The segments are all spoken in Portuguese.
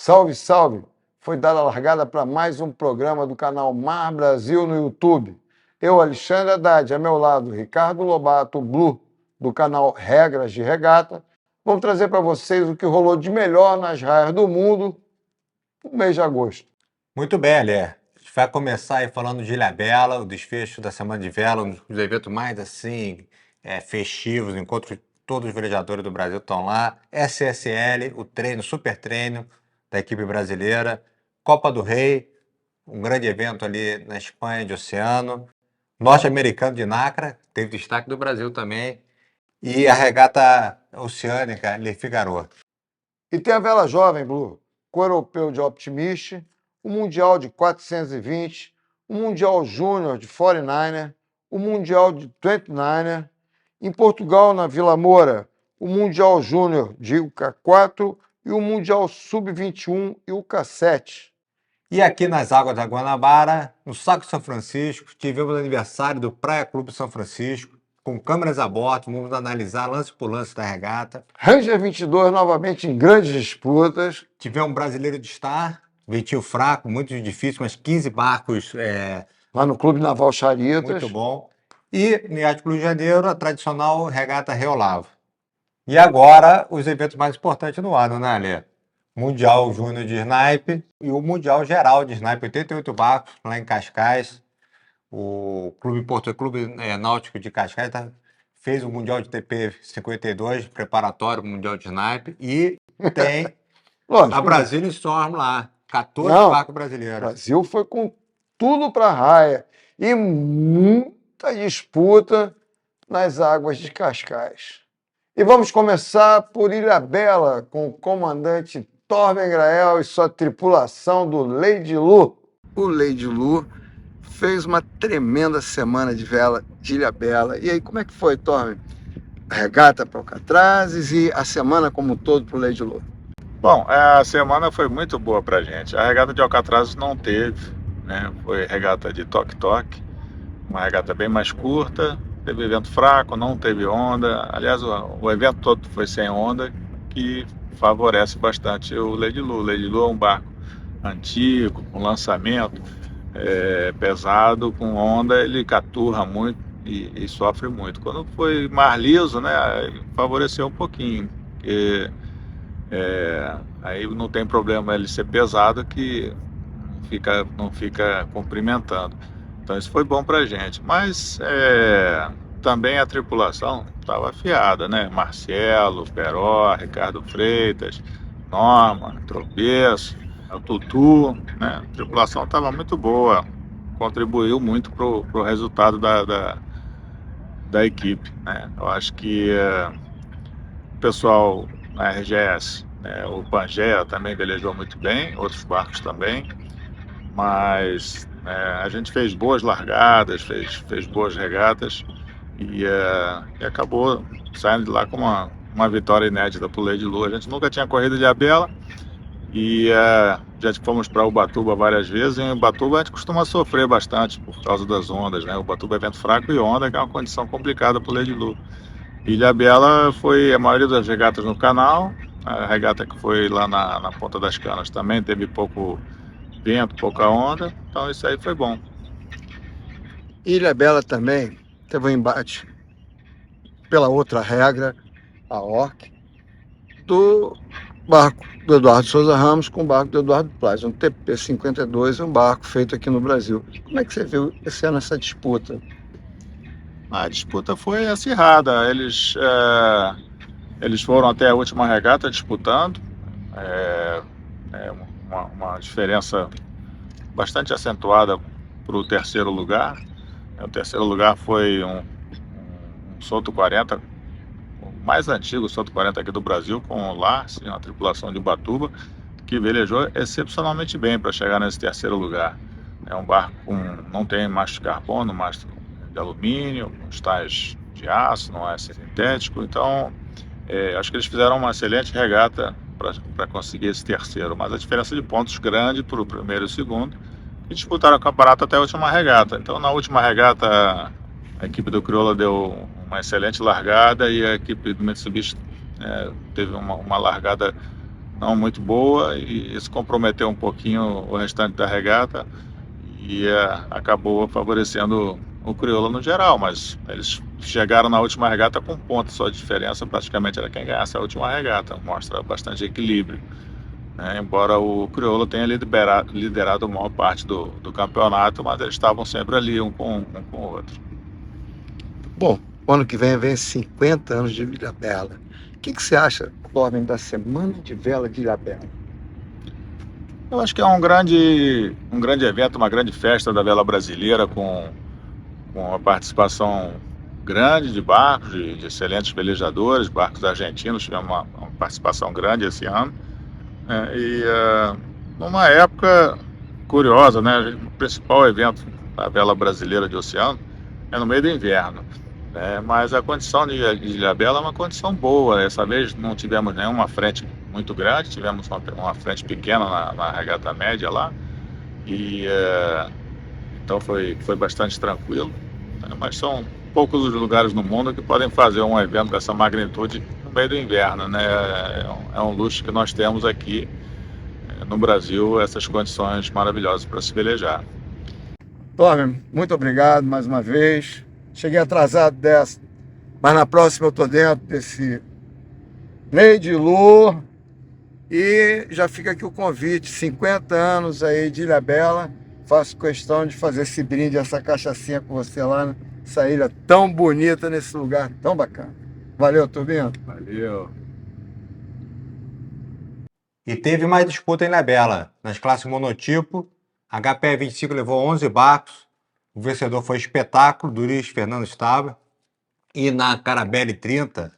Salve, salve! Foi dada a largada para mais um programa do canal Mar Brasil no YouTube. Eu, Alexandre Haddad, a meu lado, Ricardo Lobato, Blue, do canal Regras de Regata, vamos trazer para vocês o que rolou de melhor nas raias do mundo no mês de agosto. Muito bem, Alê. A gente vai começar aí falando de Ilhabela, o desfecho da Semana de Vela, um dos eventos mais assim festivos, encontro de todos os velejadores do Brasil estão lá. SSL, o treino, super treino da equipe brasileira. Copa do Rei, um grande evento ali na Espanha de Oceano. Norte-americano de Nacra, teve destaque do Brasil também. E a regata oceânica, Le Figaro. E tem a vela jovem, Blue, com o europeu de Optimist, o Mundial de 420, o Mundial Júnior de 49er, o Mundial de 29er, em Portugal, na Vila Moura, o Mundial Júnior de UK4 e o Mundial Sub-21 e o K7. E aqui nas águas da Guanabara, no Saco São Francisco, tivemos o aniversário do Praia Clube São Francisco, com câmeras a bordo, vamos analisar lance por lance da regata. Ranger 22 novamente em grandes disputas. Tivemos um brasileiro de Star, ventinho fraco, muito difícil, mas 15 barcos. Lá no Clube Naval Charitas. Muito bom. E no Iate Clube de Janeiro, a tradicional regata Reolavo. E agora, os eventos mais importantes do ano, né, Alê? Mundial Júnior de Snipe e o Mundial Geral de Snipe, 88 barcos, lá em Cascais. O Clube Náutico de Cascais fez o Mundial de TP 52, preparatório para o Mundial de Snipe. E tem a Brazilian Storm lá, 14 barcos brasileiros. O Brasil foi com tudo para a raia e muita disputa nas águas de Cascais. E vamos começar por Ilhabela, com o comandante Torben Grael e sua tripulação do Lady Lu. O Lady Lu fez uma tremenda semana de vela de Ilhabela. E aí, como é que foi, Torben? A regata para Alcatrazes e a semana como um todo para o Lady Lu? Bom, a semana foi muito boa para a gente. A regata de Alcatrazes não teve, né? Foi regata de toque-toque, uma regata bem mais curta, teve evento fraco, não teve onda. Aliás, o evento todo foi sem onda, que favorece bastante o Lady Lu. O Lady Lu é um barco antigo, com lançamento pesado, com onda, ele caturra muito e sofre muito. Quando foi mar liso, né, favoreceu um pouquinho, porque aí não tem problema ele ser pesado, que não fica cumprimentando. Então isso foi bom pra gente, mas também a tripulação estava afiada, né? Marcelo, Peró, Ricardo Freitas, Norma, Tropeço, o Tutu, né? A tripulação estava muito boa, contribuiu muito pro resultado da equipe, né? Eu acho que o pessoal na RGS, né, o Pangea também velejou muito bem, outros barcos também, mas a gente fez boas largadas, fez boas regatas e acabou saindo de lá com uma vitória inédita para o Lady Lu. A gente nunca tinha corrido de Ilhabela e já fomos para Ubatuba várias vezes. E em Ubatuba a gente costuma sofrer bastante por causa das ondas, né? Ubatuba é vento fraco e onda, que é uma condição complicada para o Lady Lu. E Ilhabela foi a maioria das regatas no canal. A regata que foi lá na Ponta das Canas também teve pouco vento, pouca onda, então isso aí foi bom. Ilhabela também teve um embate pela outra regra, a ORC, do barco do Eduardo Souza Ramos com o barco do Eduardo Plaz, um TP-52, um barco feito aqui no Brasil. Como é que você viu esse ano essa disputa? A disputa foi acirrada, eles foram até a última regata disputando, uma diferença bastante acentuada para o terceiro lugar. O terceiro lugar foi um Souto 40, o mais antigo Souto 40 aqui do Brasil, com o Lars, uma tripulação de Ubatuba, que velejou excepcionalmente bem para chegar nesse terceiro lugar. É um barco não tem mastro de carbono, mastro de alumínio, os tais de aço, não é sintético, então acho que eles fizeram uma excelente regata para conseguir esse terceiro, mas a diferença de pontos grande para o primeiro e o segundo, e disputaram o campeonato até a última regata. Então na última regata a equipe do Crioula deu uma excelente largada e a equipe do Mitsubishi teve uma largada não muito boa, e isso comprometeu um pouquinho o restante da regata e acabou favorecendo o Crioula no geral, mas eles chegaram na última regata com pontos, só a diferença praticamente era quem ganhasse a última regata, mostra bastante equilíbrio, né? Embora o Crioula tenha liderado a maior parte do campeonato, mas eles estavam sempre ali um com o outro. Bom, o ano que vem 50 anos de Ilhabela. O que você acha, Torben, da Semana de Vela de Ilhabela? Eu acho que é um grande evento, uma grande festa da vela brasileira, com a participação grande de barcos, de excelentes velejadores, barcos argentinos, tivemos uma participação grande esse ano. Numa época curiosa, né? O principal evento da vela brasileira de oceano é no meio do inverno, né? Mas a condição de Ilhabela é uma condição boa. Essa vez não tivemos nenhuma frente muito grande, tivemos uma frente pequena na regata média lá, e então foi bastante tranquilo, né? Mas são poucos os lugares no mundo que podem fazer um evento dessa magnitude no meio do inverno, né? É um luxo que nós temos aqui no Brasil, essas condições maravilhosas para se velejar. Torben, muito obrigado mais uma vez. Cheguei atrasado dessa, mas na próxima eu estou dentro desse Lady Lu. E já fica aqui o convite, 50 anos aí de Ilhabela. Faço questão de fazer esse brinde, essa cachaçinha com você lá nessa ilha tão bonita, nesse lugar tão bacana. Valeu, Turbino. Valeu. E teve mais disputa em Ilhabela. Nas classes monotipo, HPE 25 levou 11 barcos. O vencedor foi Espetáculo, do Luiz Fernando Staba. E na Carabelli 30,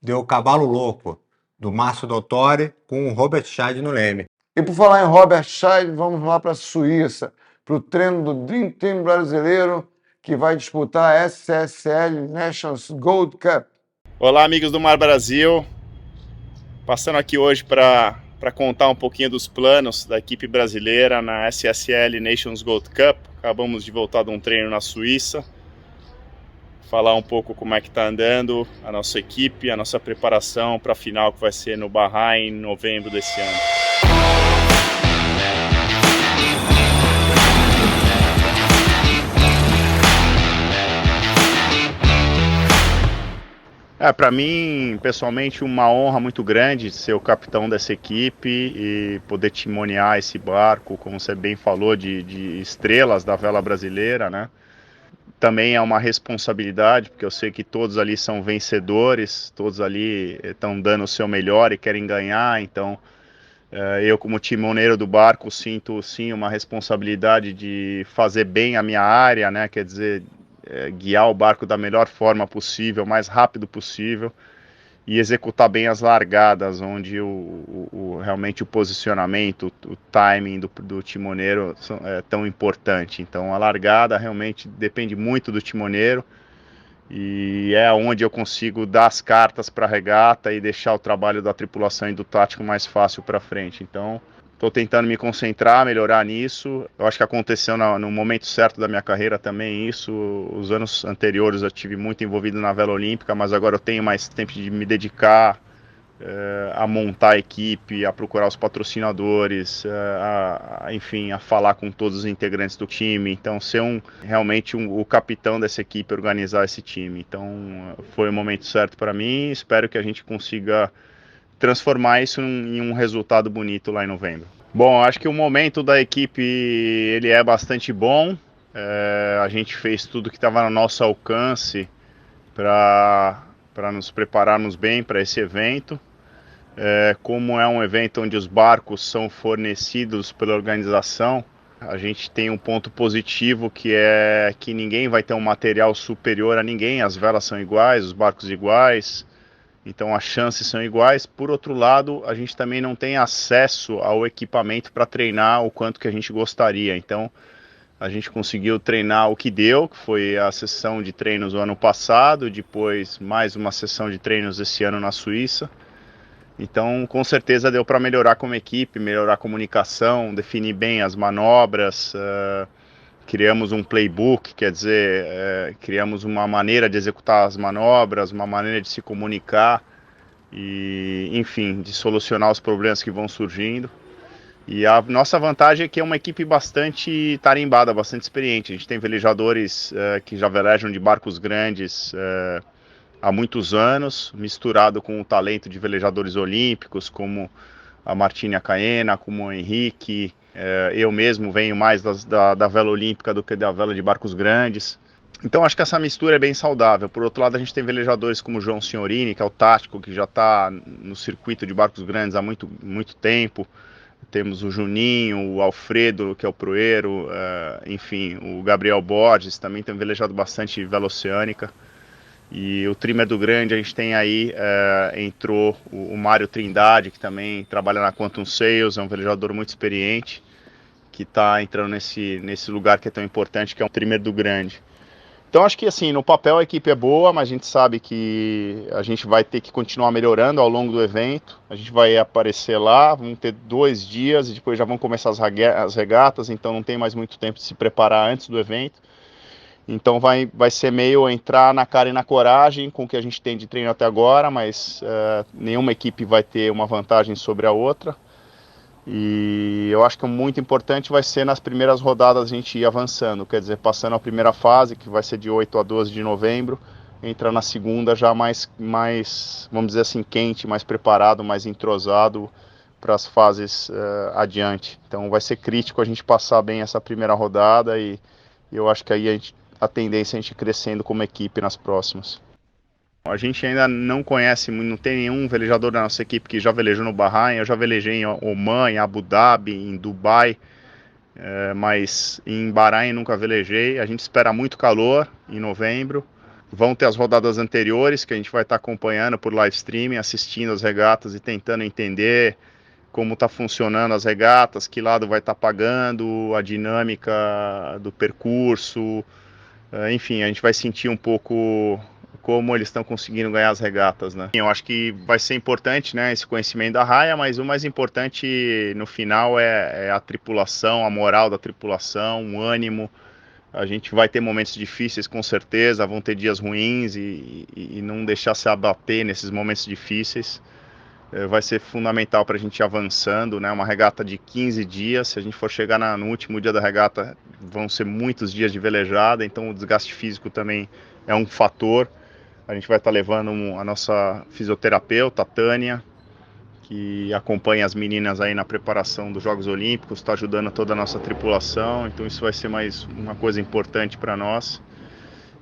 deu o Cavalo Louco, do Márcio Dottore, com o Robert Scheid no leme. E por falar em Robert Scheid, vamos lá para a Suíça, para o treino do Dream Team brasileiro, que vai disputar a SSL Nations Gold Cup. Olá, amigos do Mar Brasil. Passando aqui hoje para contar um pouquinho dos planos da equipe brasileira na SSL Nations Gold Cup. Acabamos de voltar de um treino na Suíça. Falar um pouco como é que está andando a nossa equipe, a nossa preparação para a final que vai ser no Bahrein em novembro desse ano. Para mim, pessoalmente, uma honra muito grande ser o capitão dessa equipe e poder timonear esse barco, como você bem falou, de estrelas da vela brasileira, né? Também é uma responsabilidade, porque eu sei que todos ali são vencedores, todos ali estão dando o seu melhor e querem ganhar, então eu como timoneiro do barco sinto sim uma responsabilidade de fazer bem a minha área, né? Quer dizer, guiar o barco da melhor forma possível, mais rápido possível e executar bem as largadas, onde realmente o posicionamento, o timing do timoneiro é tão importante. Então a largada realmente depende muito do timoneiro e é onde eu consigo dar as cartas para a regata e deixar o trabalho da tripulação e do tático mais fácil para frente. Então estou tentando me concentrar, melhorar nisso. Eu acho que aconteceu no momento certo da minha carreira também isso. Os anos anteriores eu tive muito envolvido na vela olímpica, mas agora eu tenho mais tempo de me dedicar a montar a equipe, a procurar os patrocinadores, enfim, a falar com todos os integrantes do time. Então, ser realmente o capitão dessa equipe, organizar esse time. Então, foi o momento certo para mim. Espero que a gente consiga transformar isso em um resultado bonito lá em novembro. Bom, acho que o momento da equipe ele é bastante bom. A gente fez tudo que estava no nosso alcance para nos prepararmos bem para esse evento. Como é um evento onde os barcos são fornecidos pela organização, a gente tem um ponto positivo que é que ninguém vai ter um material superior a ninguém, as velas são iguais, os barcos iguais, então as chances são iguais. Por outro lado, a gente também não tem acesso ao equipamento para treinar o quanto que a gente gostaria, então a gente conseguiu treinar o que deu, que foi a sessão de treinos do ano passado, depois mais uma sessão de treinos esse ano na Suíça. Então, com certeza deu para melhorar como equipe, melhorar a comunicação, definir bem as manobras, criamos um playbook, quer dizer, criamos uma maneira de executar as manobras, uma maneira de se comunicar, e, enfim, de solucionar os problemas que vão surgindo. E a nossa vantagem é que é uma equipe bastante tarimbada, bastante experiente. A gente tem velejadores que já velejam de barcos grandes há muitos anos, misturado com o talento de velejadores olímpicos, como a Martina Caena, como o Henrique. Eu mesmo venho mais da vela olímpica do que da vela de barcos grandes. Então acho que essa mistura é bem saudável. Por outro lado, a gente tem velejadores como o João Signorini, que é o tático, que já está no circuito de barcos grandes há muito, muito tempo. Temos o Juninho, o Alfredo, que é o proeiro, enfim, o Gabriel Borges, também tem velejado bastante vela oceânica. E o Trímedo Grande, a gente tem aí, entrou o Mário Trindade, que também trabalha na Quantum Sails, é um velejador muito experiente, que está entrando nesse lugar que é tão importante, que é o Trímedo Grande. Então acho que assim, no papel a equipe é boa, mas a gente sabe que a gente vai ter que continuar melhorando ao longo do evento. A gente vai aparecer lá, vamos ter 2 dias e depois já vão começar as regatas, então não tem mais muito tempo de se preparar antes do evento. Então vai ser meio entrar na cara e na coragem com o que a gente tem de treino até agora, mas nenhuma equipe vai ter uma vantagem sobre a outra. E eu acho que o muito importante vai ser nas primeiras rodadas a gente ir avançando, quer dizer, passando a primeira fase, que vai ser de 8 a 12 de novembro, entra na segunda já mais, vamos dizer assim, quente, mais preparado, mais entrosado para as fases adiante. Então vai ser crítico a gente passar bem essa primeira rodada e eu acho que aí a tendência é a gente crescendo como equipe nas próximas. A gente ainda não conhece, não tem nenhum velejador da nossa equipe que já velejou no Bahrein. Eu já velejei em Oman, em Abu Dhabi, em Dubai, mas em Bahrein nunca velejei. A gente espera muito calor em novembro. Vão ter as rodadas anteriores que a gente vai estar acompanhando por live streaming, assistindo as regatas e tentando entender como está funcionando as regatas, que lado vai estar pagando, a dinâmica do percurso. Enfim, a gente vai sentir um pouco como eles estão conseguindo ganhar as regatas, né? Eu acho que vai ser importante, né, esse conhecimento da raia, mas o mais importante no final é a tripulação, a moral da tripulação, o ânimo. A gente vai ter momentos difíceis, com certeza, vão ter dias ruins e não deixar se abater nesses momentos difíceis. Vai ser fundamental para a gente ir avançando, né? Uma regata de 15 dias, se a gente for chegar no último dia da regata, vão ser muitos dias de velejada, então o desgaste físico também é um fator. A gente vai estar levando a nossa fisioterapeuta, a Tânia, que acompanha as meninas aí na preparação dos Jogos Olímpicos, está ajudando toda a nossa tripulação, então isso vai ser mais uma coisa importante para nós.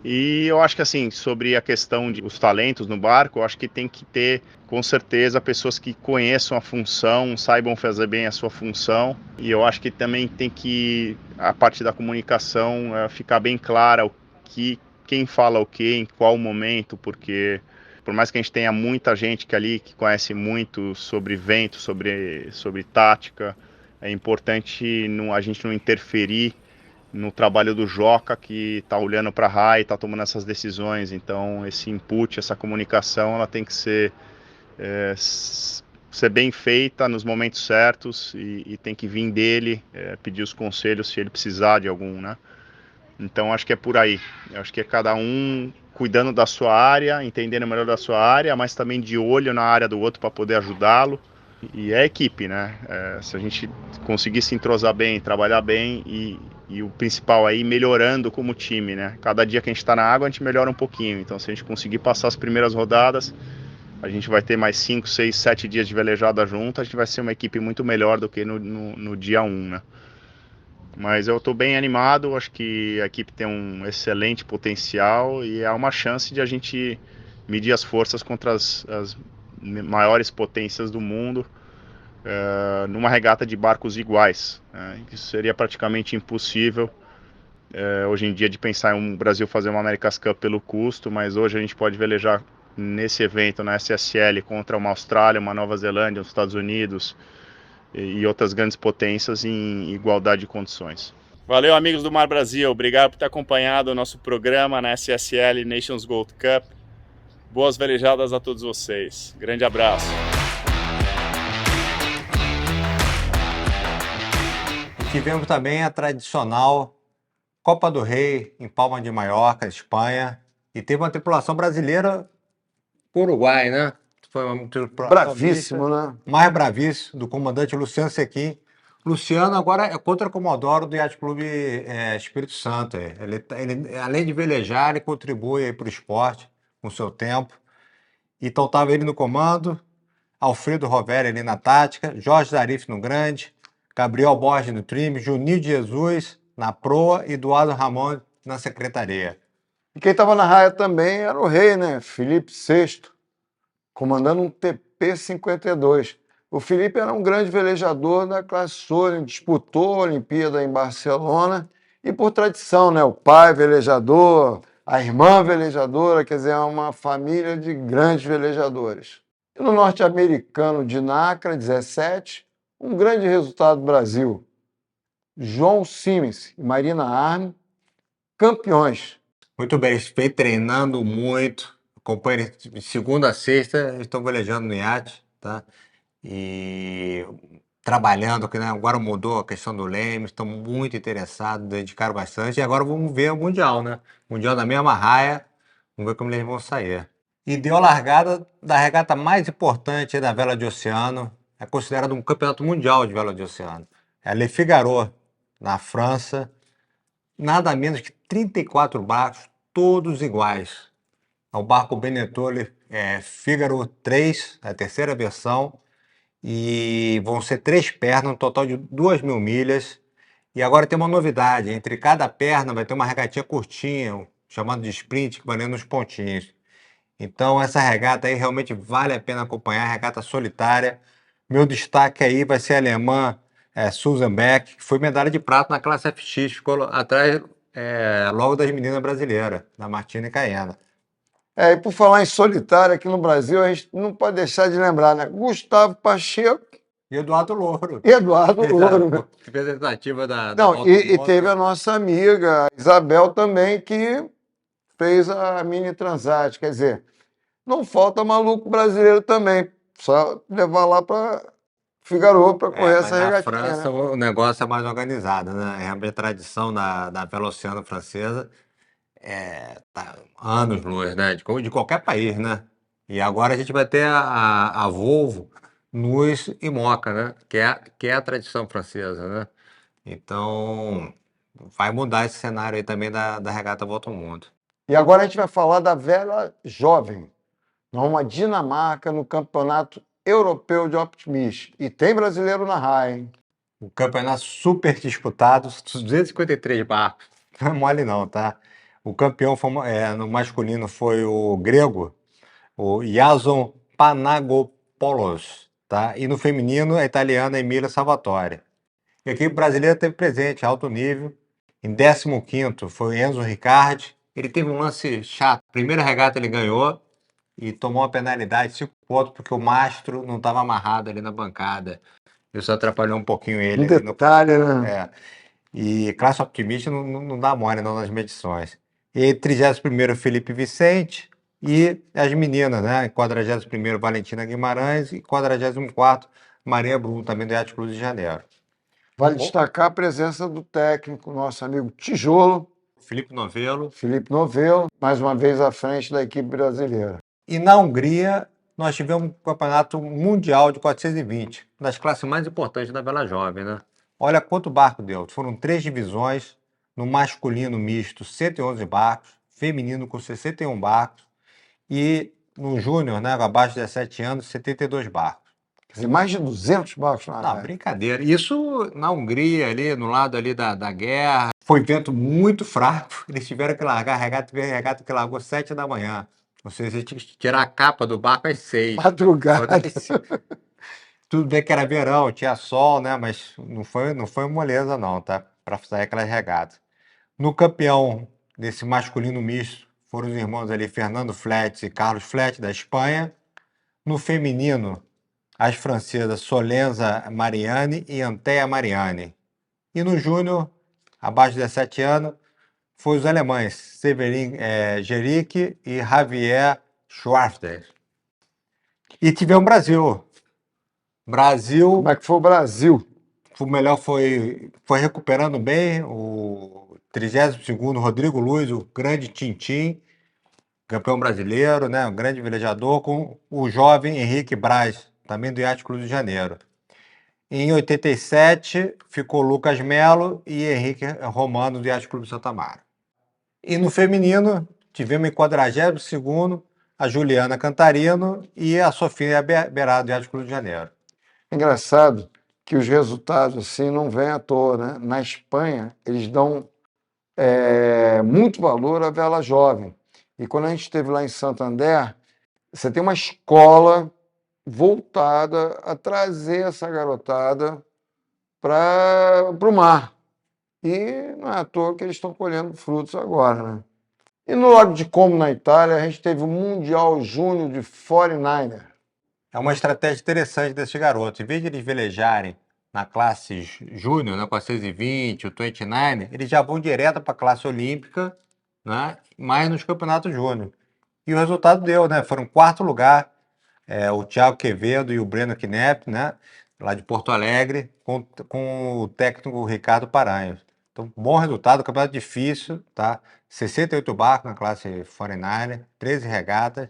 E eu acho que assim, sobre a questão dos talentos no barco, eu acho que tem que ter, com certeza, pessoas que conheçam a função, saibam fazer bem a sua função. E eu acho que também tem que, a parte da comunicação, ficar bem clara quem fala o quê, em qual momento, porque por mais que a gente tenha muita gente que conhece muito sobre vento, sobre tática, é importante a gente não interferir no trabalho do Joca, que está olhando para a RAI, está tomando essas decisões. Então esse input, essa comunicação, ela tem que ser bem feita nos momentos certos e tem que vir dele, pedir os conselhos se ele precisar de algum, né? Então acho que é por aí. Eu acho que é cada um cuidando da sua área, entendendo melhor da sua área, mas também de olho na área do outro para poder ajudá-lo. E é equipe, né? Se a gente conseguir se entrosar bem, trabalhar bem e o principal aí, melhorando como time, né? Cada dia que a gente está na água, a gente melhora um pouquinho. Então, se a gente conseguir passar as primeiras rodadas, a gente vai ter mais 5, 6, 7 dias de velejada junto, a gente vai ser uma equipe muito melhor do que no dia 1, né? Mas eu estou bem animado, acho que a equipe tem um excelente potencial e há uma chance de a gente medir as forças contra as maiores potências do mundo numa regata de barcos iguais. Isso seria praticamente impossível hoje em dia de pensar em um Brasil fazer uma America's Cup pelo custo, mas hoje a gente pode velejar nesse evento na SSL contra uma Austrália, uma Nova Zelândia, os Estados Unidos e outras grandes potências em igualdade de condições. Valeu, amigos do Mar Brasil. Obrigado por ter acompanhado o nosso programa na SSL Nations Gold Cup. Boas velejadas a todos vocês. Grande abraço. Tivemos também a tradicional Copa do Rei em Palma de Mallorca, Espanha, e teve uma tripulação brasileira pro Uruguai, né? foi um Bravíssimo, né? mais bravíssimo, do comandante Luciano Sequim. Luciano agora é contra-comodoro do Yacht Clube Espírito Santo. Ele, além de velejar, ele contribui para o esporte com o seu tempo. Então estava ele no comando, Alfredo Roveri ali na tática, Jorge Zarif no grande, Gabriel Borges no trim, Juninho de Jesus na proa e Eduardo Ramon na secretaria. E quem estava na raia também era o rei, né? Felipe VI, comandando um TP-52. O Felipe era um grande velejador da classe Sorin, disputou a Olimpíada em Barcelona e, por tradição, né? O pai velejador, a irmã velejadora, quer dizer, é uma família de grandes velejadores. E no norte-americano de Nacra, 17, um grande resultado do Brasil. João Siemens e Marina Arme, campeões. Muito bem, eles vêm treinando muito, acompanham de segunda a sexta, eles estão velejando no iate, tá? E trabalhando, que né, agora mudou a questão do leme, estão muito interessados, dedicaram bastante, e agora vamos ver o Mundial, né? Mundial na mesma raia, vamos ver como eles vão sair. E deu a largada da regata mais importante da vela de oceano, é considerado um campeonato mundial de vela de oceano. É a Le Figaro, na França, nada menos que 34 barcos, todos iguais. É o barco Benetton Figaro 3, a terceira versão, e vão ser 3 pernas, um total de 2.000 milhas. E agora tem uma novidade, entre cada perna vai ter uma regatinha curtinha, chamada de sprint, valendo uns pontinhos. Então essa regata aí realmente vale a pena acompanhar, regata solitária. Meu destaque aí vai ser a alemã Susan Beck, que foi medalha de prata na classe FX, ficou atrás logo das meninas brasileiras, da Martina e Caena. E por falar em solitário aqui no Brasil, a gente não pode deixar de lembrar, né? Gustavo Pacheco E Eduardo Louro. e Eduardo Louro. Né? Representativa da Não, volta e do teve mundo. a nossa amiga Isabel também, que fez a mini Transat. Quer dizer, não falta maluco brasileiro também. Só levar lá para Figaro para correr Mas essa na regatinha. França Né? o negócio é mais organizado, né? É a tradição da vela oceano francesa. Tá anos-luz, né? De qualquer país, né? E agora a gente vai ter a Volvo nos IMOCA, né? Que é a tradição francesa, né? Então vai mudar esse cenário aí também da regata Volta ao Mundo. E agora a gente vai falar da vela jovem, numa Dinamarca, no Campeonato Europeu de Optimist. E tem brasileiro na raia, hein? O campeonato super disputado, 253 barcos. Não é mole não, tá? O campeão no masculino foi o grego, o Jason Panagopoulos, tá? E no feminino, a italiana Emília Salvatore. E a equipe brasileira teve presente, alto nível. Em 15º foi o Enzo Riccardi. Ele teve um lance chato. Primeira regata ele ganhou e tomou uma penalidade, 5 pontos, porque o mastro não estava amarrado ali na bancada. Isso atrapalhou um pouquinho ele. Um detalhe, né? E classe optimista não dá mole não nas medições. E 31º Felipe Vicente e as meninas, né? 41º Valentina Guimarães e 44º Maria Bruno, também do Yacht Clube de Janeiro. Vale destacar a presença do técnico, nosso amigo Tijolo, Felipe Novello. Felipe Novello, mais uma vez à frente da equipe brasileira. E na Hungria, nós tivemos um campeonato mundial de 420, uma das classes mais importantes da vela jovem, né? Olha quanto barco deu. Foram 3 divisões, no masculino misto, 111 barcos, feminino com 61 barcos, e no júnior, né, abaixo de 17 anos, 72 barcos. Quer dizer, mais de 200 barcos na Não, raia. brincadeira. Isso na Hungria, ali, no lado ali da guerra. Foi vento muito fraco. Eles tiveram que largar a regata, teve regata que largou 7 da manhã. Ou seja, tinha que tirar a capa do barco às 6. Madrugada. Tudo bem que era verão, tinha sol, né? Mas não foi moleza, não, tá? Para sair aquelas regatas. No campeão desse masculino misto, foram os irmãos ali Fernando Flets e Carlos Flets, da Espanha. No feminino, as francesas Solenza Mariani e Antea Mariani. E no júnior, abaixo de 17 anos, foi os alemães Severin Gerick e Javier Schwarzer. E tivemos Brasil. Como é que foi o Brasil? O melhor foi recuperando bem o 32º Rodrigo Luiz, o grande Tintim. campeão brasileiro, né, um grande velejador, com o jovem Henrique Braz, também do Yacht Clube de Janeiro. Em 87, ficou Lucas Melo e Henrique Romano, do Yacht Clube de Santa Mara. E no feminino, tivemos em 42º a Juliana Cantarino e a Sofia Berardo, do Yacht Clube de Janeiro. Engraçado que os resultados assim não vêm à toa, né? Na Espanha, eles dão muito valor à vela jovem. E quando a gente esteve lá em Santander, você tem uma escola voltada a trazer essa garotada para o mar. E não é à toa que eles estão colhendo frutos agora, né? E no Lago de Como, na Itália, a gente teve o Mundial Júnior de 49er. É uma estratégia interessante desses garotos. Em vez de eles velejarem na classe júnior, né, com a 620, o 29, eles já vão direto para a classe olímpica, né, mais nos campeonatos júnior. E o resultado deu, né? Foram quarto lugar, o Thiago Quevedo e o Breno Knepp, né, lá de Porto Alegre, com o técnico Ricardo Paranhos. Então, bom resultado, campeonato difícil, tá? 68 barcos na classe 49er, 13 regatas.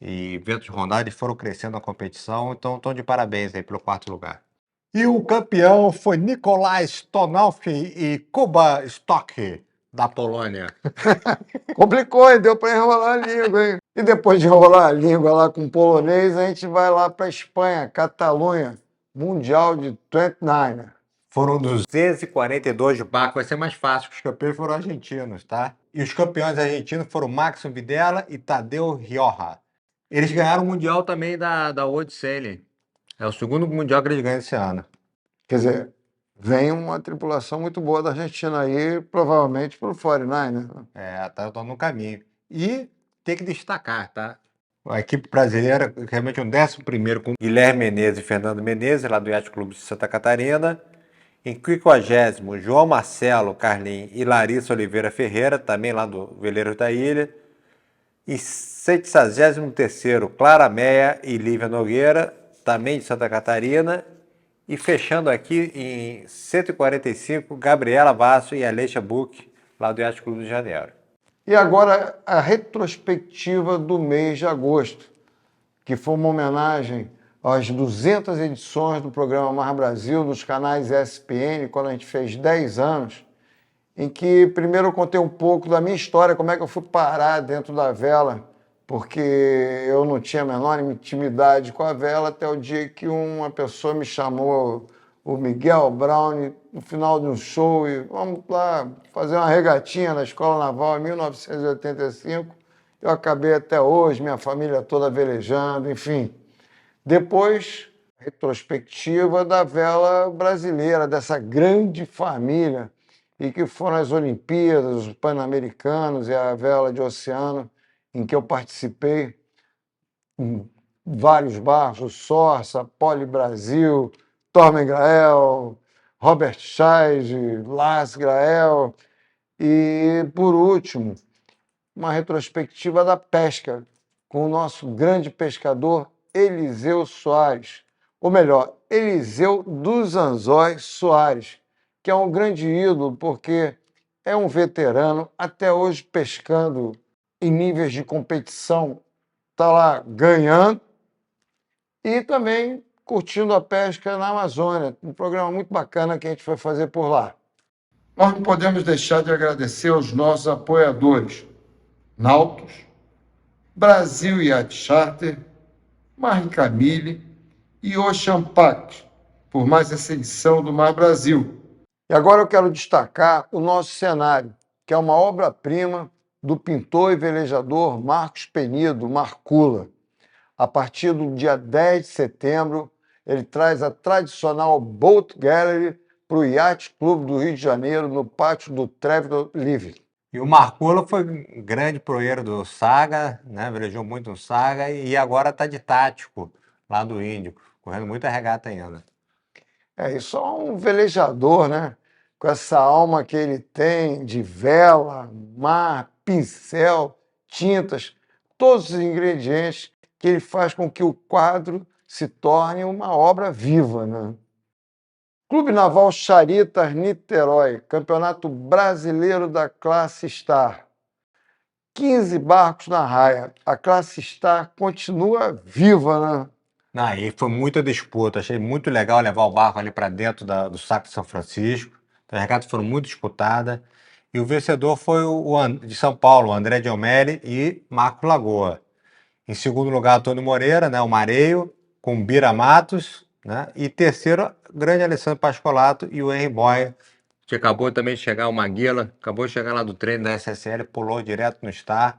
E ventos de rondar, eles foram crescendo na competição, então estão de parabéns aí pelo quarto lugar. E o campeão foi Nikolai Stonowski e Kuba Stock, da Polônia. Complicou, hein? Deu para enrolar a língua, hein? E depois de enrolar a língua lá com o polonês, a gente vai lá para a Espanha, Catalunha, Mundial de 29. Foram 242 de barco, vai ser mais fácil, porque os campeões foram argentinos, tá? E os campeões argentinos foram Maxon Videla e Tadeu Rioja. Eles ganharam o Mundial também da World Sailing. É o segundo Mundial que eles ganham esse ano. Quer dizer, vem uma tripulação muito boa da Argentina aí, provavelmente para o 49, né? Tá no caminho. E tem que destacar, tá? A equipe brasileira, realmente um 11º com Guilherme Menezes e Fernando Menezes, lá do Yacht Clube de Santa Catarina. Em 50º, João Marcelo Carlim e Larissa Oliveira Ferreira, também lá do Veleiros da Ilha. Em 63º, Clara Meia e Lívia Nogueira, também de Santa Catarina. E fechando aqui em 145, Gabriela Vasso e Aleixia Buch, lá do Yacht Clube de Janeiro. E agora a retrospectiva do mês de agosto, que foi uma homenagem às 200 edições do programa Mar Brasil, dos canais ESPN, quando a gente fez 10 anos, em que primeiro eu contei um pouco da minha história, como é que eu fui parar dentro da vela, porque eu não tinha a menor intimidade com a vela, até o dia que uma pessoa me chamou, o Miguel Brown, no final de um show, e vamos lá fazer uma regatinha na Escola Naval em 1985. Eu acabei até hoje, minha família toda velejando, enfim. Depois, retrospectiva da vela brasileira, dessa grande família, e que foram as Olimpíadas, os Pan-Americanos e a vela de oceano, em que eu participei em vários barcos, Sorsa, Poli Brasil, Tormen Grael, Robert Scheide, Lars Grael, e, por último, uma retrospectiva da pesca, com o nosso grande pescador Eliseu Soares, ou melhor, Eliseu dos Anzóis Soares, que é um grande ídolo porque é um veterano, até hoje pescando em níveis de competição, está lá ganhando, e também curtindo a pesca na Amazônia, um programa muito bacana que a gente foi fazer por lá. Nós não podemos deixar de agradecer aos nossos apoiadores, Nautos, Brasil Yacht Charter, Marie Camille e Ocean Pact, por mais essa edição do Mar Brasil. E agora eu quero destacar o nosso cenário, que é uma obra-prima do pintor e velejador Marcos Penido, Marcula. A partir do dia 10 de setembro, ele traz a tradicional Boat Gallery para o Yacht Clube do Rio de Janeiro, no pátio do Trevor Living. E o Marcula foi um grande proeiro do Saga, né? Velejou muito no Saga e agora está de tático lá do Índico, correndo muita regata ainda. E só um velejador, né? Com essa alma que ele tem de vela, mar, pincel, tintas, todos os ingredientes que ele faz com que o quadro se torne uma obra viva, né? Clube Naval Charitas Niterói, Campeonato Brasileiro da Classe Star. 15 barcos na raia. A classe Star continua viva, né? Aí foi muita disputa. Achei muito legal levar o barco ali para dentro do Saco de São Francisco. As regatas foram muito disputadas. E o vencedor foi de São Paulo, o André Diomelli e Marcos Lagoa. Em segundo lugar, Antônio Moreira, né, o Mareio, com Bira Matos. Né? E terceiro, grande Alessandro Pascolato e o Henry Boy, que acabou também de chegar, o Maguila, acabou de chegar lá do treino da SSL, pulou direto no Star.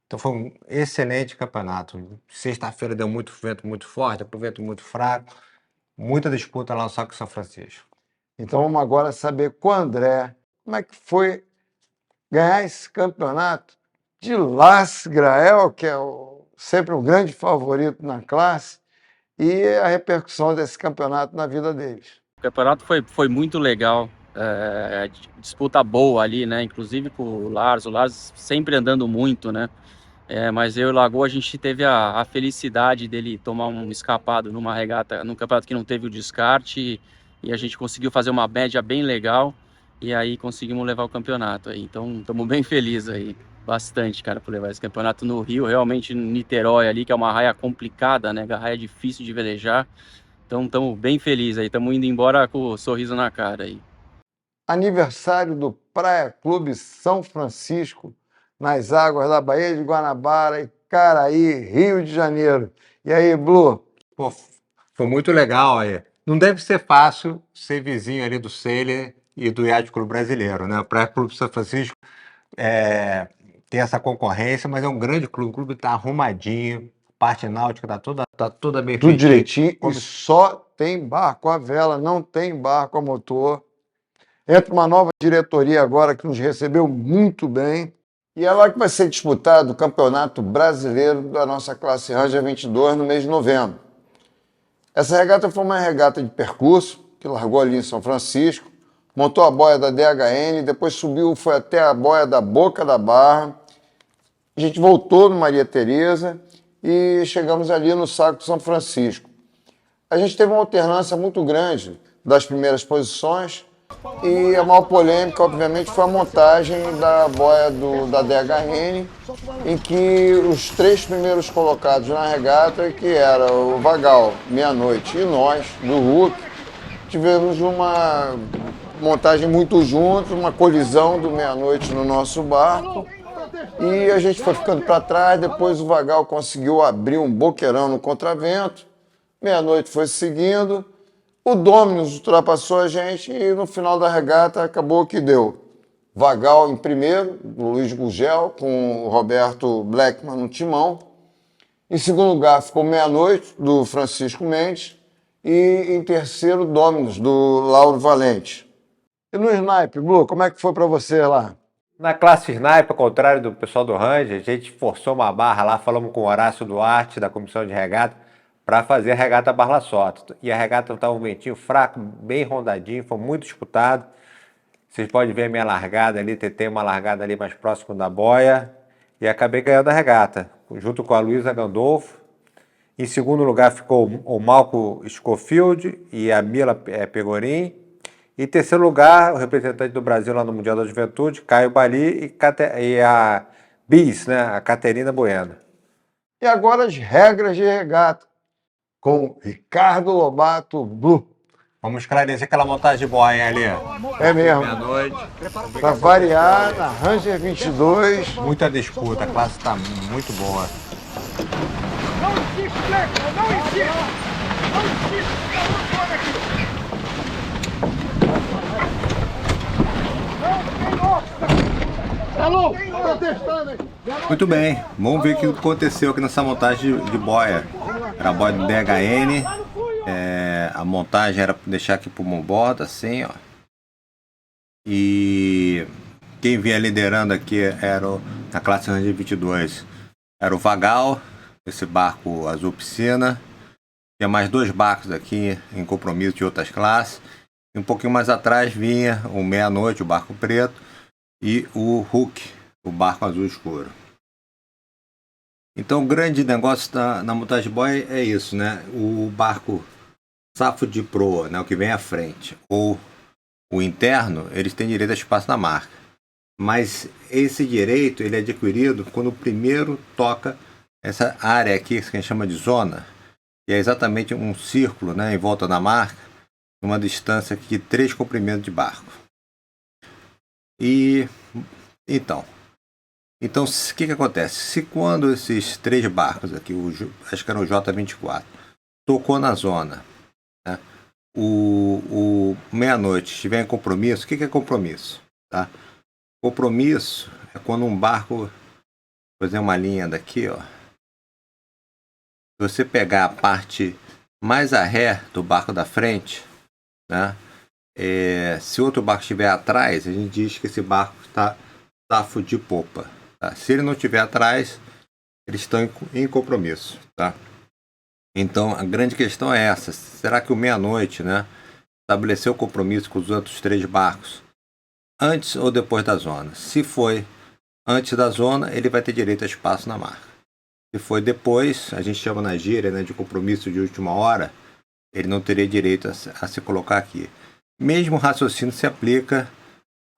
Então foi um excelente campeonato. Sexta-feira deu muito vento muito forte, depois vento muito fraco. Muita disputa lá no Saco São Francisco. Então vamos agora saber com o André como é que foi ganhar esse campeonato de Lasse Grael, que é sempre um grande favorito na classe, e a repercussão desse campeonato na vida deles. O campeonato foi muito legal, disputa boa ali, né? Inclusive com o Lars sempre andando muito, né? Mas eu e o Lagoa, a gente teve a felicidade dele tomar um escapado numa regata, num campeonato que não teve o descarte, e a gente conseguiu fazer uma média bem legal, e aí conseguimos levar o campeonato aí. Então estamos bem felizes aí, bastante, cara, por levar esse campeonato no Rio, realmente no Niterói ali, que é uma raia complicada, né? A raia difícil de velejar. Então estamos bem felizes aí, estamos indo embora com o sorriso na cara aí. Aniversário do Praia Clube São Francisco, nas águas da Baía de Guanabara, Icaraí, Rio de Janeiro. E aí, Blue? Pô, foi muito legal aí. Não deve ser fácil ser vizinho ali do Seiler e do Yacht Clube Brasileiro, né? O Praia Clube São Francisco tem essa concorrência, mas é um grande clube. O clube está arrumadinho, a parte náutica tá toda bem Tudo feitinha. direitinho, e só tem barco a vela, não tem barco a motor. Entra uma nova diretoria agora que nos recebeu muito bem. E é lá que vai ser disputado o Campeonato Brasileiro da nossa classe Ranger 22 no mês de novembro. Essa regata foi uma regata de percurso, que largou ali em São Francisco, montou a boia da DHN, depois subiu, foi até a boia da Boca da Barra. A gente voltou no Maria Tereza e chegamos ali no Saco de São Francisco. A gente teve uma alternância muito grande das primeiras posições, e a maior polêmica, obviamente, foi a montagem da boia da DHN, em que os 3 primeiros colocados na regata, que era o Vagal, Meia-Noite e nós, do Hulk, tivemos uma montagem muito juntos, uma colisão do Meia-Noite no nosso barco, e a gente foi ficando para trás. Depois o Vagal conseguiu abrir um boqueirão no contravento, Meia-Noite foi seguindo, o Dominus ultrapassou a gente e no final da regata acabou que deu. Vagal em primeiro, o Luiz Gugel, com o Roberto Blackman no timão. Em segundo lugar ficou Meia-Noite, do Francisco Mendes. E em terceiro, Dominus, do Lauro Valente. E no Snipe, Blue, como é que foi para você lá? Na classe Snipe, ao contrário do pessoal do Ranger, a gente forçou uma barra lá, falamos com o Horácio Duarte, da comissão de regata, para fazer a regata Barla Sota. E a regata estava um ventinho fraco, bem rondadinho, foi muito disputado. Vocês podem ver a minha largada ali, tentei uma largada ali mais próximo da boia e acabei ganhando a regata, junto com a Luísa Gandolfo. Em segundo lugar ficou o Malco Schofield e a Mila Pegorin. Em terceiro lugar, o representante do Brasil lá no Mundial da Juventude, Caio Bali, e a Bis, né, a Caterina Bueno. E agora as regras de regata, com Ricardo Lobato, Blue. Vamos esclarecer aquela montagem de boia ali. É mesmo. Meia-noite. Para variar, na Ranger 22. Muita disputa, a classe está muito boa. Não insiste, Blackman, não insiste! Não insiste, fora aqui! Não tem opção! Alô, tô testando aí. Muito bem, vamos ver o que aconteceu aqui nessa montagem de boia. Era a boia do DHN, a montagem era deixar aqui por uma borda, assim, ó. E quem vinha liderando aqui era na classe Ranger 22, era o Vagal, esse barco azul piscina. Tinha mais 2 barcos aqui em compromisso de outras classes. E um pouquinho mais atrás vinha o Meia-Noite, o barco preto, e o Hulk, o barco azul escuro. Então o grande negócio na montagem de boia é isso, né? O barco safo de proa, né? O que vem à frente, ou o interno, eles têm direito a espaço na marca. mas esse direito ele é adquirido quando o primeiro toca essa área aqui, que a gente chama de zona, que é exatamente um círculo, né, em volta da marca, numa distância de 3 comprimentos de barco. E então o que acontece? Se quando esses 3 barcos aqui, acho que era o J24, tocou na zona, né, o meia-noite estiver em compromisso, o que é compromisso? Tá? Compromisso é quando um barco, vou fazer uma linha daqui, ó. Se você pegar a parte mais a ré do barco da frente, né, se outro barco estiver atrás, a gente diz que esse barco está safo de popa. Tá? Se ele não estiver atrás, eles estão em compromisso. Tá? Então a grande questão é essa: será que o meia-noite, né, estabeleceu compromisso com os outros 3 barcos antes ou depois da zona? Se foi antes da zona, ele vai ter direito a espaço na marca. Se foi depois, a gente chama na gíria, né, de compromisso de última hora, ele não teria direito a se colocar aqui. Mesmo raciocínio se aplica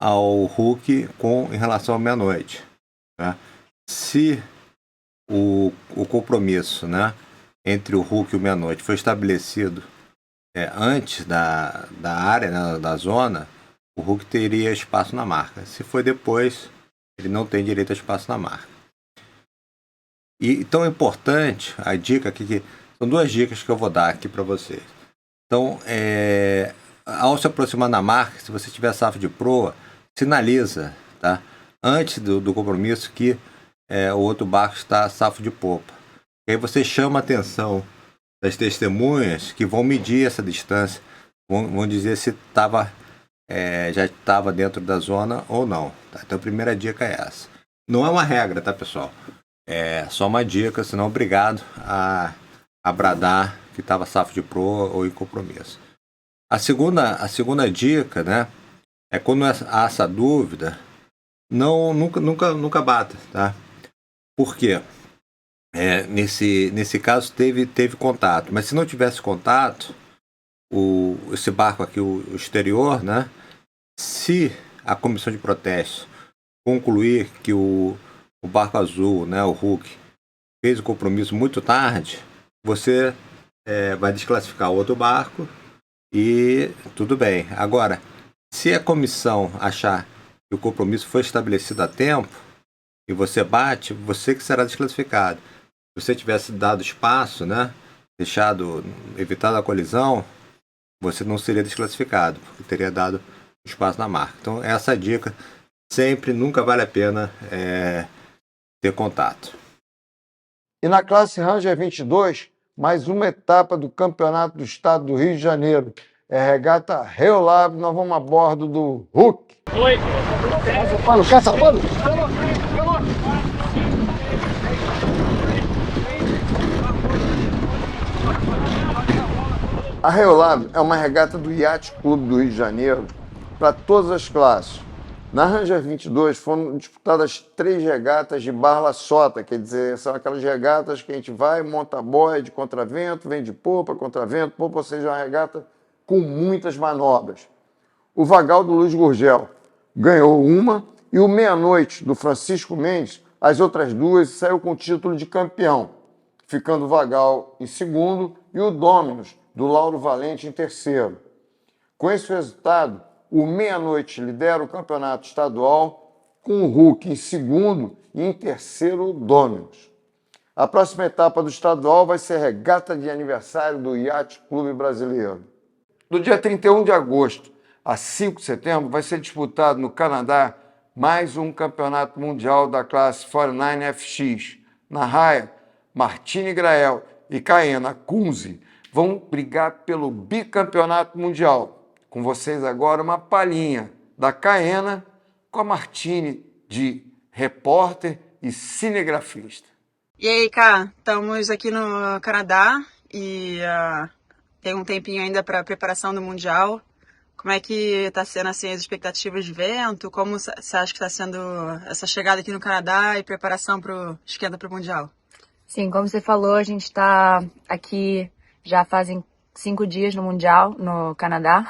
ao Hulk em relação à meia-noite. Tá? Se o compromisso, né, entre o Hulk e o meia-noite foi estabelecido antes da área, né, da zona, o Hulk teria espaço na marca. Se foi depois, ele não tem direito a espaço na marca. E tão importante, a dica aqui, são 2 dicas que eu vou dar aqui para vocês. Então, ao se aproximar da marca, se você tiver safo de proa, sinaliza, tá? Antes do compromisso que o outro barco está safo de popa. E aí você chama a atenção das testemunhas que vão medir essa distância, vão dizer se já estava dentro da zona ou não. Tá? Então a primeira dica é essa. Não é uma regra, tá, pessoal? É só uma dica, senão obrigado a bradar que estava safo de proa ou em compromisso. A segunda dica, né, é quando há essa dúvida, nunca bata, tá? Por quê? Nesse caso teve contato, mas se não tivesse contato, esse barco aqui, o exterior, né, se a comissão de protesto concluir que o barco azul, né, o Hulk, fez o compromisso muito tarde, você vai desclassificar o outro barco e tudo bem. Agora, se a comissão achar que o compromisso foi estabelecido a tempo e você bate, você que será desclassificado. Se você tivesse dado espaço, né, evitado a colisão, você não seria desclassificado, porque teria dado espaço na marca. Então, essa dica sempre, nunca vale a pena ter contato. E na classe Ranger 22, mais uma etapa do Campeonato do Estado do Rio de Janeiro. É a regata Rio Lab, nós vamos a bordo do Hulk. Oi. Caça pano. A Rio Lab é uma regata do Yacht Clube do Rio de Janeiro para todas as classes. Na Ranger 22 foram disputadas 3 regatas de barla-sota, quer dizer, são aquelas regatas que a gente vai, monta boia de contravento, vem de popa, contravento, popa, ou seja, uma regata com muitas manobras. O Vagal do Luiz Gurgel ganhou uma e o Meia-Noite do Francisco Mendes, as outras 2, saiu com o título de campeão, ficando o Vagal em segundo e o Dominus do Lauro Valente em terceiro. Com esse resultado, o Meia-Noite lidera o campeonato estadual com o Hulk em segundo e em terceiro o Dominus. A próxima etapa do estadual vai ser a regata de aniversário do Yacht Clube Brasileiro. Do dia 31 de agosto a 5 de setembro vai ser disputado no Canadá mais um campeonato mundial da classe 49FX. Na raia, Martini Grael e Caena Kunze vão brigar pelo bicampeonato mundial. Com vocês agora uma palhinha da Caena com a Martini de repórter e cinegrafista. E aí, Cá, estamos aqui no Canadá e tem um tempinho ainda para a preparação do Mundial. Como é que está sendo assim, as expectativas de evento? Como você acha que está sendo essa chegada aqui no Canadá e preparação para o esquenta para o Mundial? Sim, como você falou, a gente está aqui já fazem 5 dias no Mundial, no Canadá.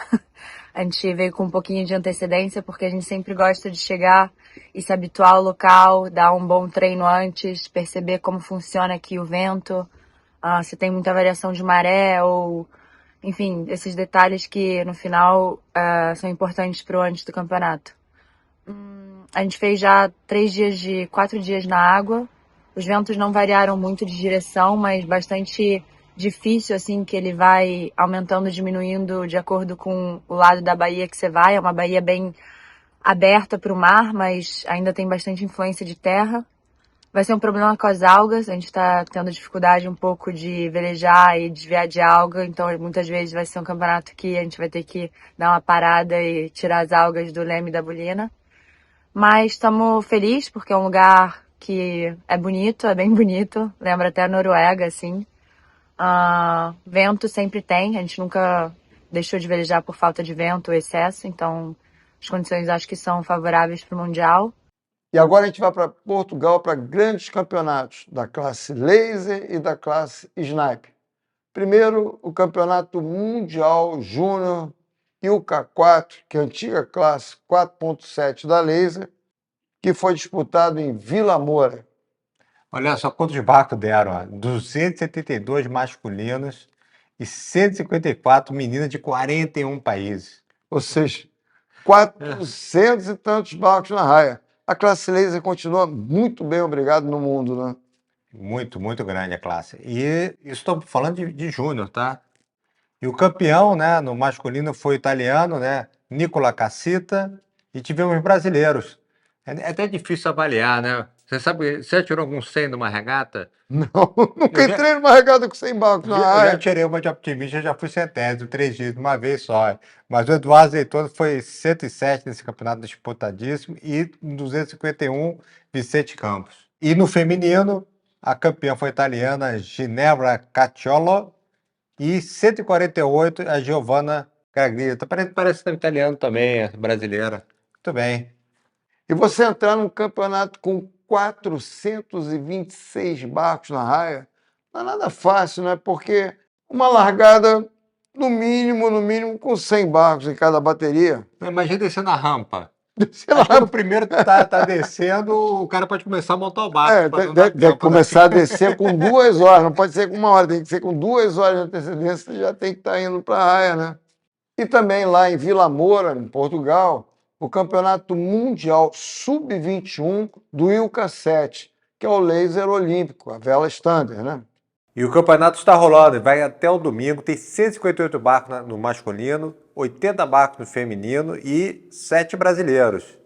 A gente veio com um pouquinho de antecedência, porque a gente sempre gosta de chegar e se habituar ao local, dar um bom treino antes, perceber como funciona aqui o vento, se tem muita variação de maré ou, enfim, esses detalhes que no final são importantes para o antes do campeonato. A gente fez já 4 dias na água. Os ventos não variaram muito de direção, mas bastante difícil, assim, que ele vai aumentando, diminuindo de acordo com o lado da baía que você vai. É uma baía bem aberta para o mar, mas ainda tem bastante influência de terra. Vai ser um problema com as algas. A gente está tendo dificuldade um pouco de velejar e desviar de alga, então muitas vezes vai ser um campeonato que a gente vai ter que dar uma parada e tirar as algas do leme e da bolina. Mas estamos felizes porque é um lugar que é bonito, é bem bonito. Lembra até a Noruega, assim. Vento sempre tem. A gente nunca deixou de velejar por falta de vento ou excesso. Então, as condições acho que são favoráveis para o Mundial. E agora a gente vai para Portugal para grandes campeonatos da classe Laser e da classe Snipe. Primeiro, o Campeonato Mundial Júnior ILCA4, que é a antiga classe 4.7 da Laser, que foi disputado em Vila Moura. Olha só quantos barcos deram, ó. 272 masculinos e 154 meninas de 41 países. Ou seja, 400 e tantos barcos na raia. A classe Laser continua muito bem, obrigado, no mundo, né? Muito, muito grande a classe. E isso estou falando de júnior, tá? E o campeão, né, no masculino foi o italiano, né, Nicola Cassita, e tivemos brasileiros. É até difícil avaliar, né? Você sabe, você já tirou algum 100 numa regata? Não, nunca entrei numa regata com 100 barcos na Eu já raia. tirei uma de optimista, já fui centésimo, 3 dias, de uma vez só. Mas o Eduardo Azeitona foi 107 nesse campeonato disputadíssimo e 251 Vicente Campos. E no feminino, a campeã foi a italiana Ginevra Cacciolo e 148 a Giovanna Gaglita. Parece italiano também, é brasileira. Muito bem. E você entrar num campeonato com 426 barcos na raia não é nada fácil, né? Porque uma largada, no mínimo, com 100 barcos em cada bateria. Imagina descer na rampa. Sei Acho que lá, no primeiro que tá descendo, o cara pode começar a montar o barco. pra não dar deve tempo, né? começar a descer com 2 horas, não pode ser com 1 hora, tem que ser com 2 horas de antecedência, você já tem que estar indo para a raia, né? E também lá em Vila Moura, em Portugal, o Campeonato Mundial Sub-21 do ILCA 7, que é o laser olímpico, a vela standard, né? E o campeonato está rolando, vai até o domingo, tem 158 barcos no masculino, 80 barcos no feminino e 7 brasileiros.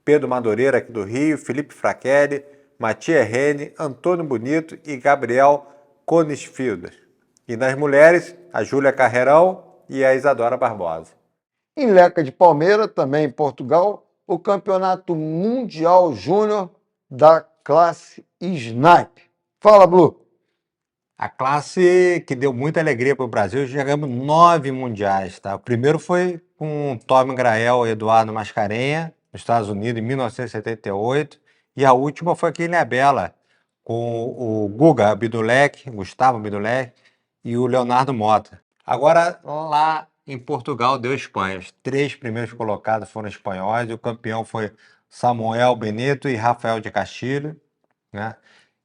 Pedro Madureira aqui do Rio, Felipe Frachelli, Matias Rene, Antônio Bonito e Gabriel Konisfield. E nas mulheres, a Júlia Carreirão e a Isadora Barbosa. Em Leca de Palmeira, também em Portugal, o Campeonato Mundial Júnior da classe Snipe. Fala, Blue! A classe que deu muita alegria para o Brasil, já ganhamos 9 mundiais, tá? O primeiro foi com Tom Grael e Eduardo Mascarenha, nos Estados Unidos, em 1978, e a última foi aqui em Ilhabela, com o Guga Abdulek, Gustavo Abdulek e o Leonardo Mota. Agora, lá em Portugal, deu Espanha. Os 3 primeiros colocados foram espanhóis, e o campeão foi Samuel Benito e Rafael de Castilho, né?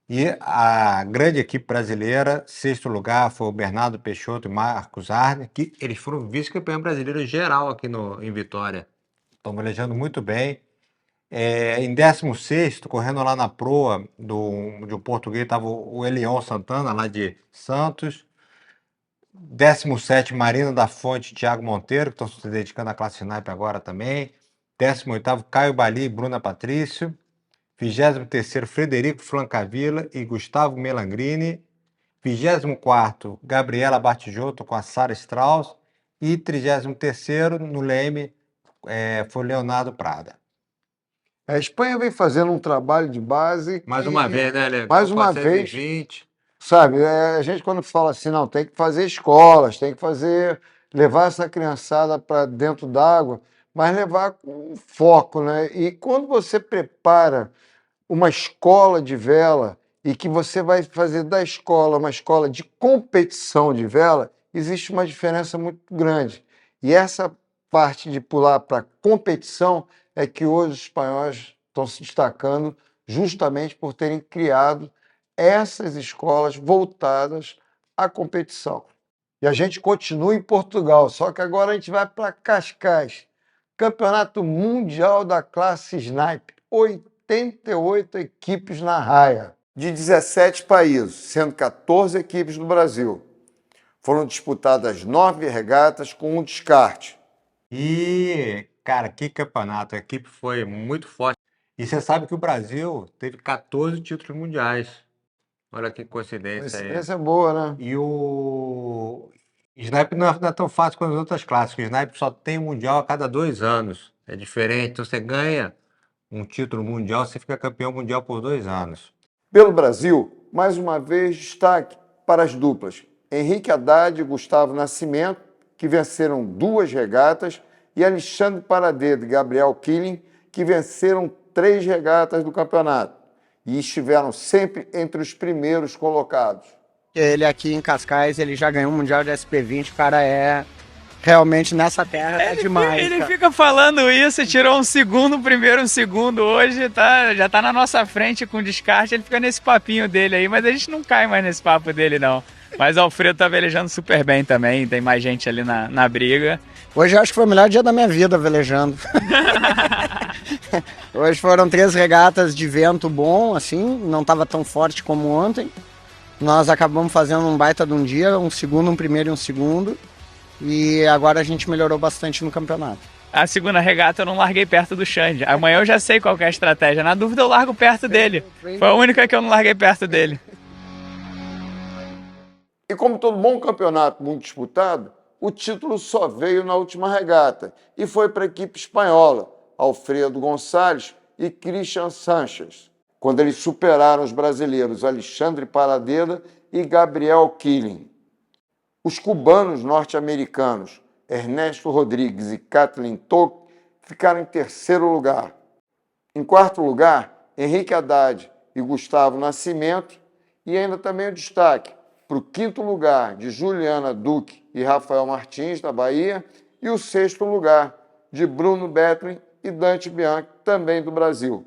E a grande equipe brasileira, 6º lugar, foi o Bernardo Peixoto e Marcos Arne, que eles foram vice-campeão brasileiro geral aqui em Vitória. Estão velejando muito bem. Em 16º, correndo lá na proa de um português, estava o Elion Santana, lá de Santos. 17º, Marina da Fonte e Thiago Monteiro, que estão se dedicando à classe Snipe agora também. 18º, Caio Bali e Bruna Patrício. 23º, Frederico Francavilla e Gustavo Melangrini. 24º, Gabriela Bartijotto com a Sara Strauss. E 33º, no leme, foi Leonardo Prada. A Espanha vem fazendo um trabalho de base. Mais uma vez, né, Lê? Mais uma 420. vez. Sabe, a gente quando fala assim, não, tem que fazer escolas, tem que levar essa criançada para dentro d'água, mas levar com foco, né? E quando você prepara uma escola de vela e que você vai fazer da escola uma escola de competição de vela, existe uma diferença muito grande. E essa parte de pular para competição é que hoje os espanhóis estão se destacando justamente por terem criado essas escolas voltadas à competição. E a gente continua em Portugal, só que agora a gente vai para Cascais. Campeonato Mundial da classe Snipe. 88 equipes na raia, de 17 países, sendo 14 equipes do Brasil. Foram disputadas 9 regatas com um descarte. E, cara, que campeonato. A equipe foi muito forte. E você sabe que o Brasil teve 14 títulos mundiais. Olha que coincidência aí. Coincidência boa, né? E o Snipe não é tão fácil quanto as outras classes. O Snipe só tem mundial a cada 2 anos. É diferente. Então você ganha um título mundial, você fica campeão mundial por 2 anos. Pelo Brasil, mais uma vez, destaque para as duplas Henrique Haddad e Gustavo Nascimento, que venceram 2 regatas, e Alexandre Paradeiro e Gabriel Killing, que venceram 3 regatas do campeonato e estiveram sempre entre os primeiros colocados. Ele aqui em Cascais, ele já ganhou o Mundial de SP20, o cara é realmente nessa terra, é demais. Ele fica falando isso, tirou um segundo, primeiro, um segundo, hoje já tá na nossa frente com descarte, ele fica nesse papinho dele aí, mas a gente não cai mais nesse papo dele não. Mas o Alfredo tá velejando super bem também, tem mais gente ali na briga. Hoje eu acho que foi o melhor dia da minha vida velejando. Hoje foram 3 regatas de vento bom, assim, não estava tão forte como ontem. Nós acabamos fazendo um baita de um dia, um segundo, um primeiro e um segundo. E agora a gente melhorou bastante no campeonato. A segunda regata eu não larguei perto do Xande. Amanhã eu já sei qual que é a estratégia. Na dúvida eu largo perto dele. Foi a única que eu não larguei perto dele. E como todo bom campeonato muito disputado, o título só veio na última regata e foi para a equipe espanhola, Alfredo Gonçalves e Christian Sanches, quando eles superaram os brasileiros Alexandre Paradeira e Gabriel Killing. Os cubanos norte-americanos Ernesto Rodrigues e Kathleen Toque ficaram em terceiro lugar. Em quarto lugar, Henrique Haddad e Gustavo Nascimento, e ainda também o destaque para o quinto lugar de Juliana Duque e Rafael Martins, da Bahia, e o sexto lugar de Bruno Betlin e Dante Bianchi, também do Brasil.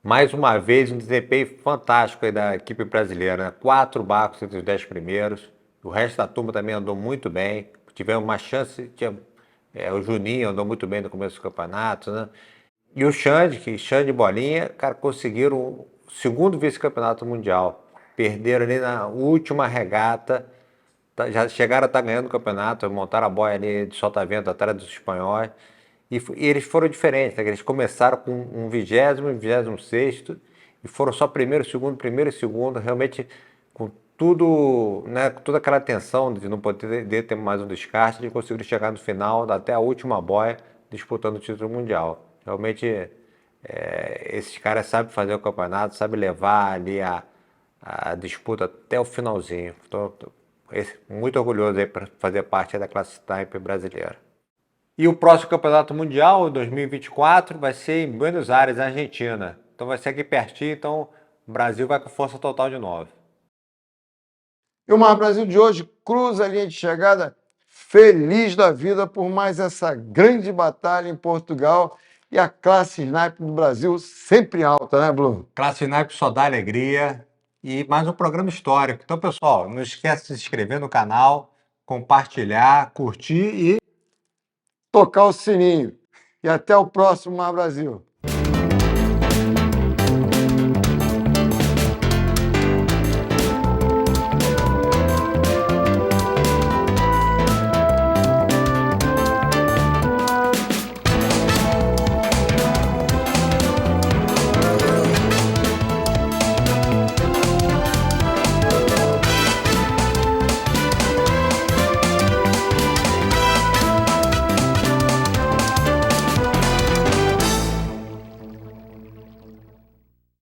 Mais uma vez, um desempenho fantástico aí da equipe brasileira, né? 4 barcos entre os 10 primeiros. O resto da turma também andou muito bem. Tivemos uma chance, o Juninho andou muito bem no começo do campeonato, né? E o Xande e Bolinha, cara, conseguiram o segundo vice-campeonato mundial. Perderam ali na última regata, já chegaram a estar ganhando o campeonato, montaram a boia ali de solta-vento atrás dos espanhóis. E eles foram diferentes, né? Eles começaram com um 20º e 26º e foram só primeiro e segundo, realmente com tudo, né, com toda aquela tensão de não poder ter mais um descarte, eles conseguiram chegar no final, até a última boia, disputando o título mundial. Realmente, esses caras sabem fazer o campeonato, sabem levar ali a disputa até o finalzinho. Estou muito orgulhoso aí para fazer parte da classe Snipe brasileira. E o próximo campeonato mundial, 2024, vai ser em Buenos Aires, Argentina. Então vai ser aqui pertinho, então o Brasil vai com força total de novo. E o Mar Brasil de hoje cruza a linha de chegada feliz da vida por mais essa grande batalha em Portugal e a classe Snipe do Brasil sempre alta, né, Bruno? Classe Snipe só dá alegria e mais um programa histórico. Então, pessoal, não esquece de se inscrever no canal, compartilhar, curtir e tocar o sininho. E até o próximo Mar Brasil.